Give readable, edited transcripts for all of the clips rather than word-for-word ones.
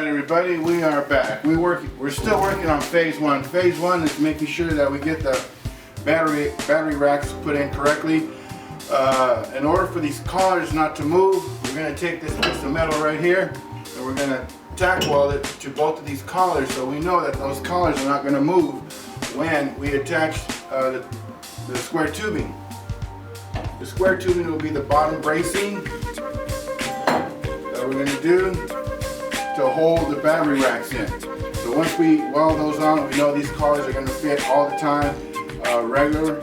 Alright everybody, we are back. We're still working on phase one. Phase one is making sure that we get the battery racks put in correctly. In order for these collars not to move, we're going to take this piece of metal right here and we're going to tack weld it to both of these collars so we know that those collars are not going to move when we attach the square tubing. The square tubing will be the bottom bracing that we're going to do to hold the battery racks in. So once we weld those on, we know these collars are going to fit all the time, regular.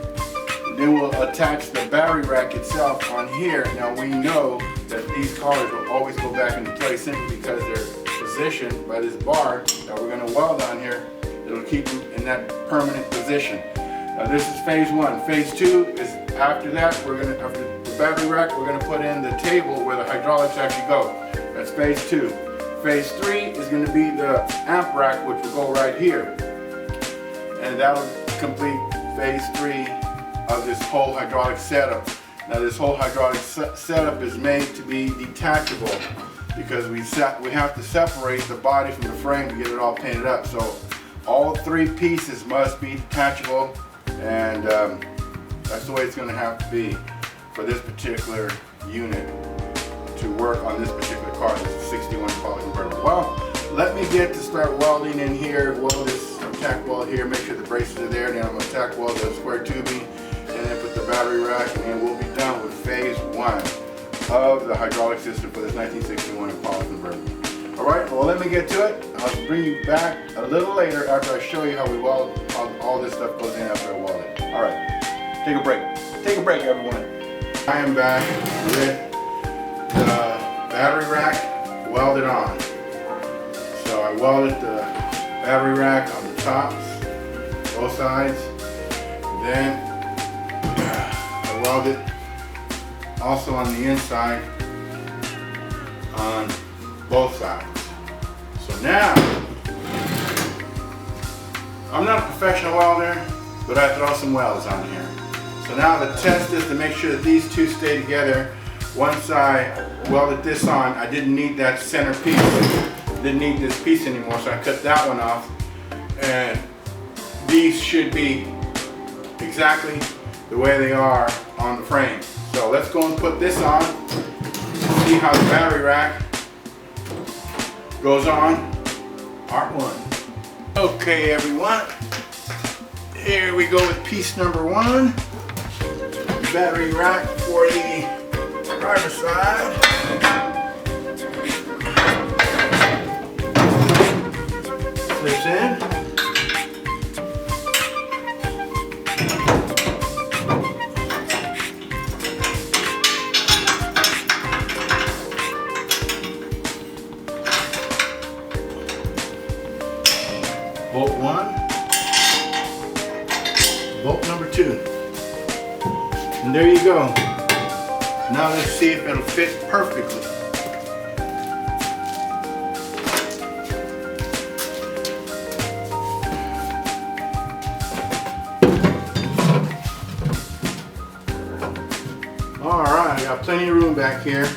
Then we'll attach the battery rack itself on here. Now we know that these collars will always go back into place simply because they're positioned by this bar that we're going to weld on here. It'll keep them in that permanent position. Now this is phase one. Phase two is after that, after the battery rack, we're going to put in the table where the hydraulics actually go. That's phase two. Phase three is going to be the amp rack, which will go right here. And that'll complete phase three of this whole hydraulic setup. Now this whole hydraulic setup is made to be detachable because we have to separate the body from the frame to get it all painted up. So all three pieces must be detachable, and that's the way it's going to have to be for this particular unit to work on this particular car. This is 61 poly convertible. Well, let me get to start welding in here. Weld this tack weld here, make sure the braces are there. Then I'm going to tack weld the square tubing and then put the battery rack, and then we'll be done with phase one of the hydraulic system for this 1961 Impala convertible. Alright, well let me get to it. I'll bring you back a little later after I show you how we weld, how all this stuff goes in after I weld it. Alright, take a break. Take a break everyone. I am back with the battery rack welded on. So I welded the battery rack on the tops, both sides. Then I welded also on the inside on both sides. So now, I'm not a professional welder, but I throw some welds on here. So now the test is to make sure that these two stay together. Once I welded this on, I didn't need that center piece. Didn't need this piece anymore, so I cut that one off. And these should be exactly the way they are on the frame. So let's go and put this on, see how the battery rack goes on. Part one. Okay everyone, here we go with piece number one. Battery rack for the driver's side. Slips in. Bolt one, bolt number two. And there you go. Now let's see if it'll fit perfectly. Alright, I got plenty of room back here.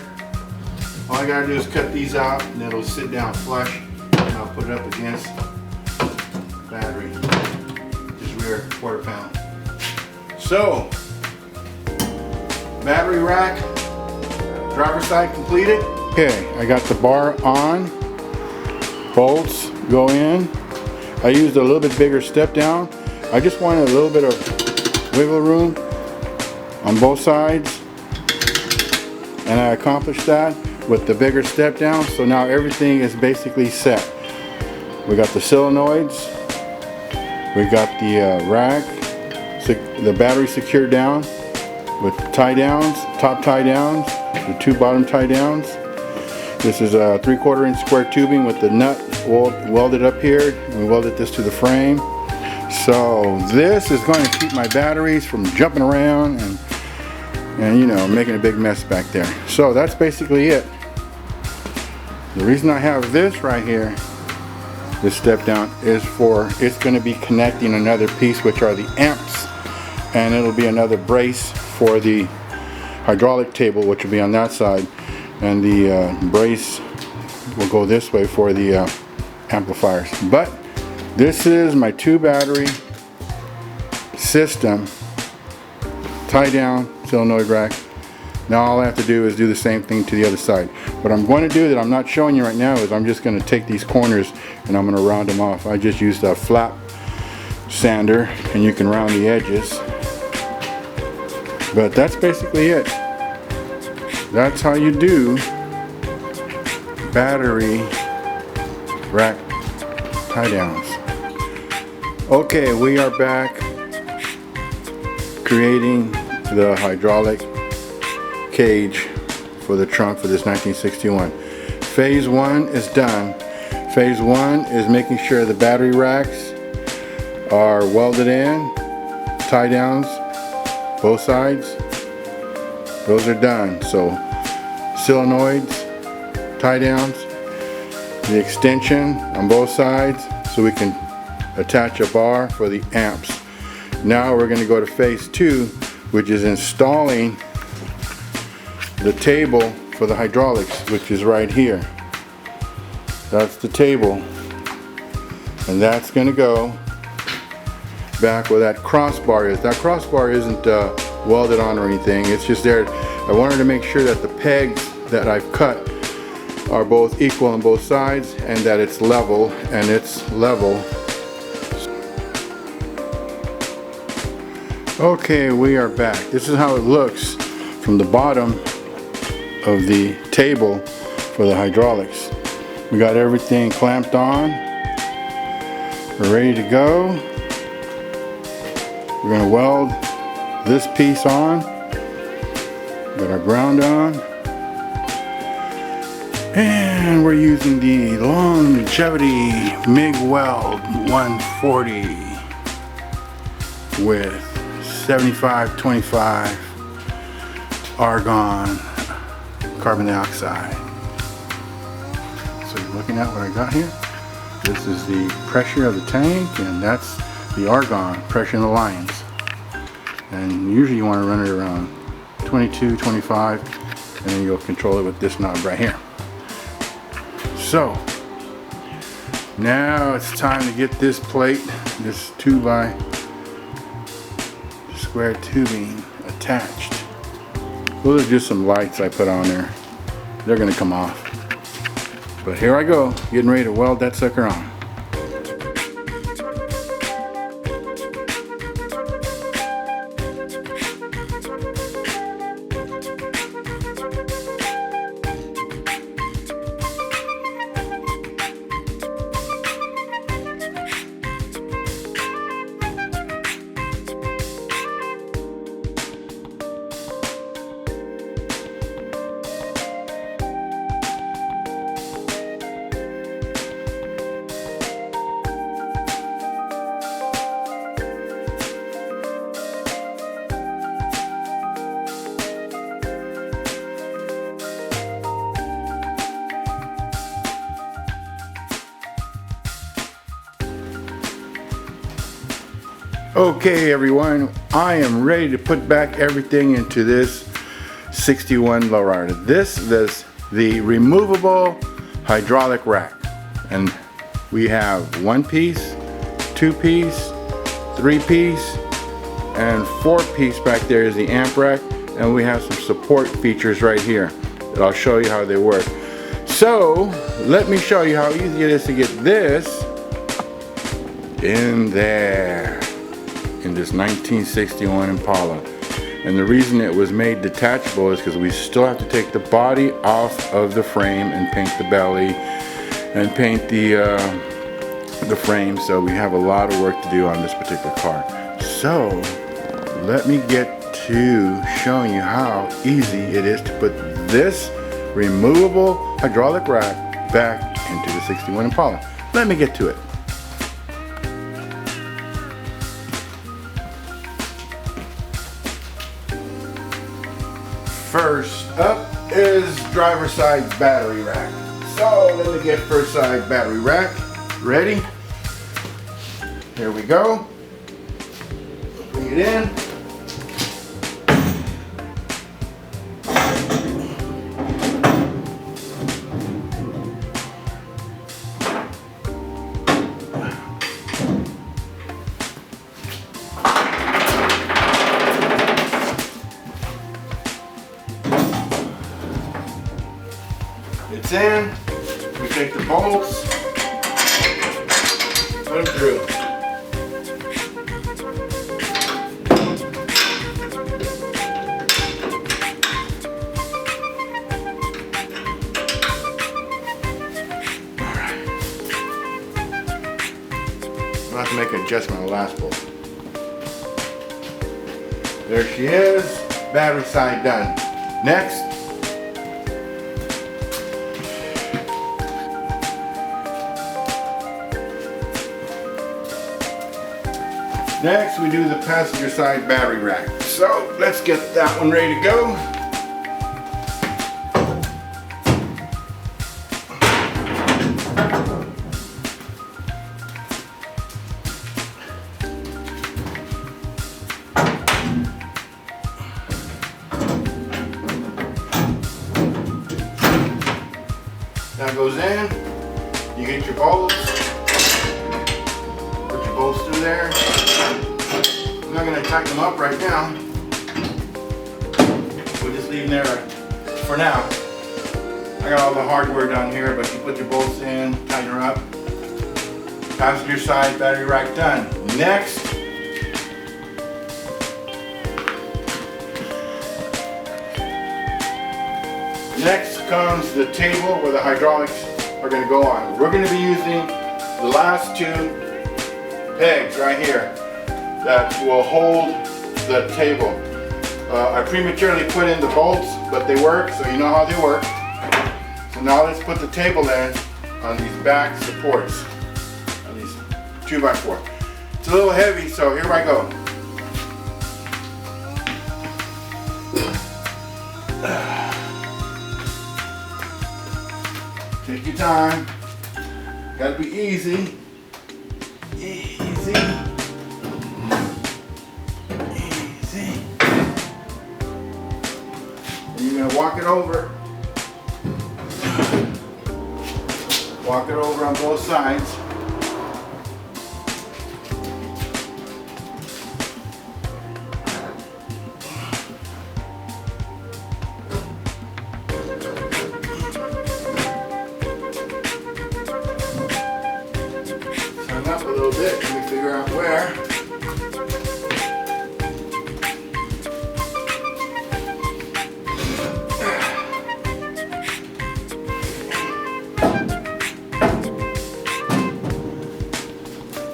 All I gotta do is cut these out and it'll sit down flush. And I'll put it up against battery, just rear quarter-pound. So, battery rack, driver's side completed. Okay, I got the bar on, bolts go in. I used a little bit bigger step down. I just wanted a little bit of wiggle room on both sides, and I accomplished that with the bigger step down. So now everything is basically set. We got the solenoids. We got the rack, the battery secured down with tie downs, top tie downs, the two bottom tie downs. This is a 3/4 inch square tubing with the nut welded up here. We welded this to the frame. So this is going to keep my batteries from jumping around and you know, making a big mess back there. So that's basically it. The reason I have this right here, this step down, is for it's going to be connecting another piece, which are the amps, and it'll be another brace for the hydraulic table, which will be on that side, and the brace will go this way for the amplifiers. But this is my 2 battery system, tie down solenoid rack. Now all I have to do is do the same thing to the other side. What I'm going to do that I'm not showing you right now is I'm just going to take these corners and I'm going to round them off. I just used a flat sander and you can round the edges. But that's basically it. That's how you do battery rack tie downs. Okay, we are back creating the hydraulic cage for the trunk for this 1961. Phase 1 is done. Phase 1 is making sure the battery racks are welded in, tie downs, both sides. Those are done. So solenoids, tie downs, the extension on both sides so we can attach a bar for the amps. Now we're going to go to phase 2, which is installing the table for the hydraulics, which is right here. That's the table, and that's going to go back where that crossbar is. That crossbar isn't welded on or anything, it's just there. I wanted to make sure that the pegs that I've cut are both equal on both sides and that it's level, and it's level. Okay, we are back. This is how it looks from the bottom of the table for the hydraulics. We got everything clamped on. We're ready to go. We're going to weld this piece on. Got our ground on. And we're using the Longevity MIG Weld 140 with 75-25 argon carbon dioxide. So you're looking at what I got here. This is the pressure of the tank, and that's the argon pressure in the lines. And usually you want to run it around 22, 25, and then you'll control it with this knob right here. So now it's time to get this plate, this 2x square tubing attached. Those are just some lights I put on there. They're gonna come off. But here I go, getting ready to weld that sucker on. Okay everyone, I am ready to put back everything into this 61 lowrider. This is the removable hydraulic rack, and we have 1-piece, 2-piece, 3-piece, and 4-piece back there is the amp rack, and we have some support features right here that I'll show you how they work. So let me show you how easy it is to get this in there, in this 1961 Impala. And the reason it was made detachable is because we still have to take the body off of the frame and paint the belly and paint the frame, so we have a lot of work to do on this particular car. So let me get to showing you how easy it is to put this removable hydraulic rack back into the 61 Impala. Let me get to it. First up is driver's side battery rack. So let me get first side battery rack ready. Here we go. Bring it in. in. We take the bolts, put them through. I'll have to make an adjustment on the last bolt. There she is, battery side done. Next, we do the passenger side battery rack. So let's get that one ready to go. That goes in, you get your bolts, put your bolts through there. I'm not going to tighten them up right now, we'll just leave them there for now. I got all the hardware down here, but you put your bolts in, tighten her up. Passenger side battery rack done. Next, comes the table where the hydraulics are going to go on. We're going to be using the last two pegs right here that will hold the table. I prematurely put in the bolts, but they work, so you know how they work. So now let's put the table in on these back supports, on these 2x4. It's a little heavy, so here I go. Take your time. Gotta be easy. Easy. Easy. And you're gonna walk it over. Walk it over on both sides. Up a little bit, let me figure out where.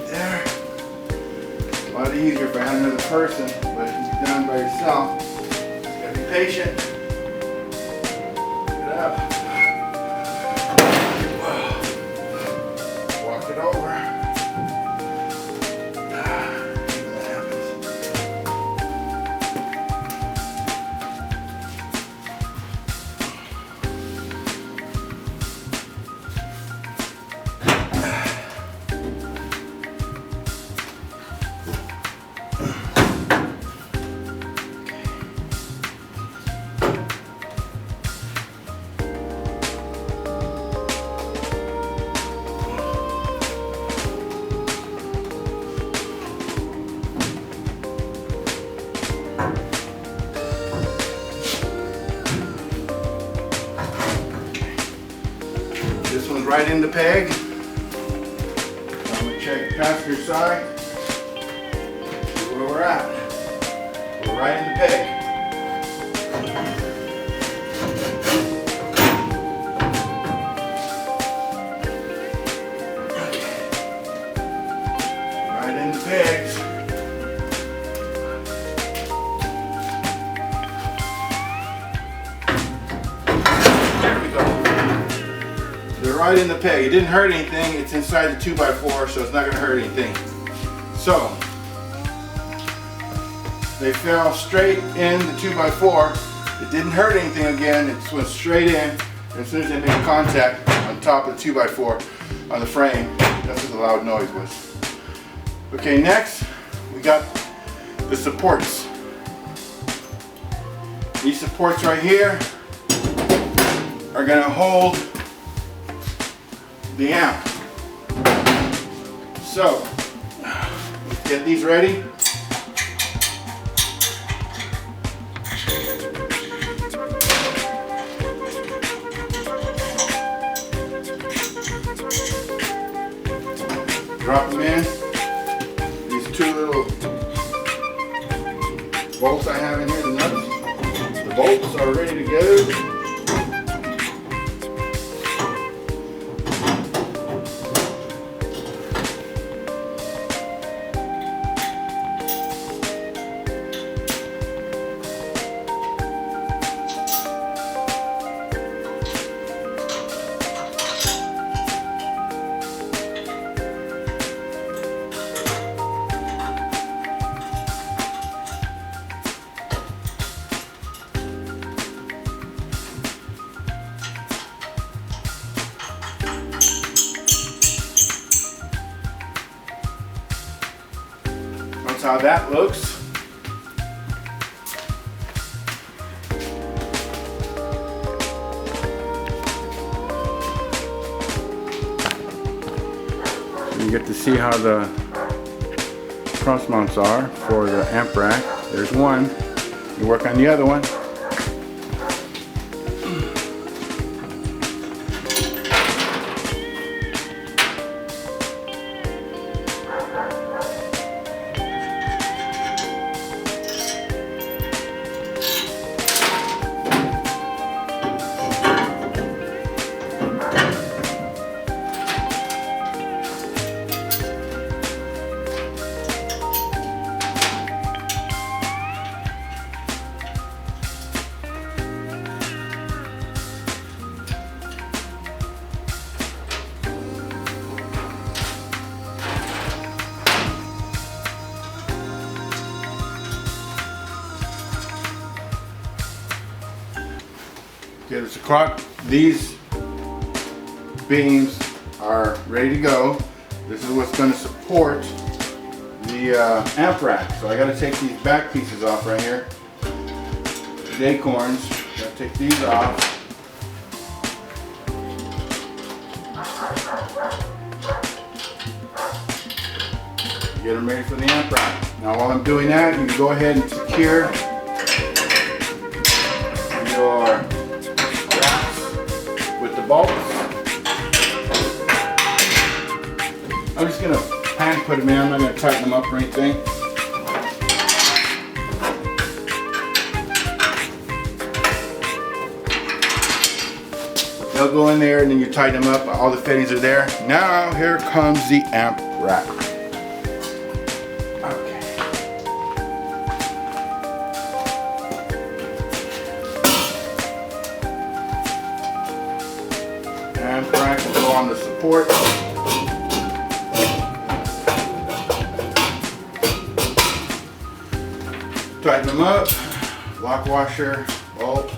There. A lot easier if I had another person, but it can be done by yourself. Just gotta be patient. Get up. Walk it over. This one's right in the peg. So I'm going to check passenger side. See where we're at. We're right in the peg. Right in the pegs. Right in the peg. It didn't hurt anything. It's inside the 2x4, so it's not going to hurt anything. So they fell straight in the 2x4. It didn't hurt anything again. It went straight in. And as soon as they made contact on top of the 2x4 on the frame, that's what the loud noise was. Okay, next we got the supports. These supports right here are going to hold the amp. So, let's get these ready. bolts I have in here, the nuts. The bolts are ready to go. That's how that looks. You get to see how the cross mounts are for the amp rack. There's one. You work on the other one. Okay, so these beams are ready to go. This is what's going to support the amp rack. So I got to take these back pieces off right here. The acorns. Got to take these off. Get them ready for the amp rack. Now while I'm doing that, you can go ahead and secure your with the bolts. I'm just going to hand put them in. I'm not going to tighten them up or anything. They'll go in there and then you tighten them up. All the fittings are there. Now here comes the amp rack. Amp rack will go on the support. Tighten them up. Lock washer, bolt.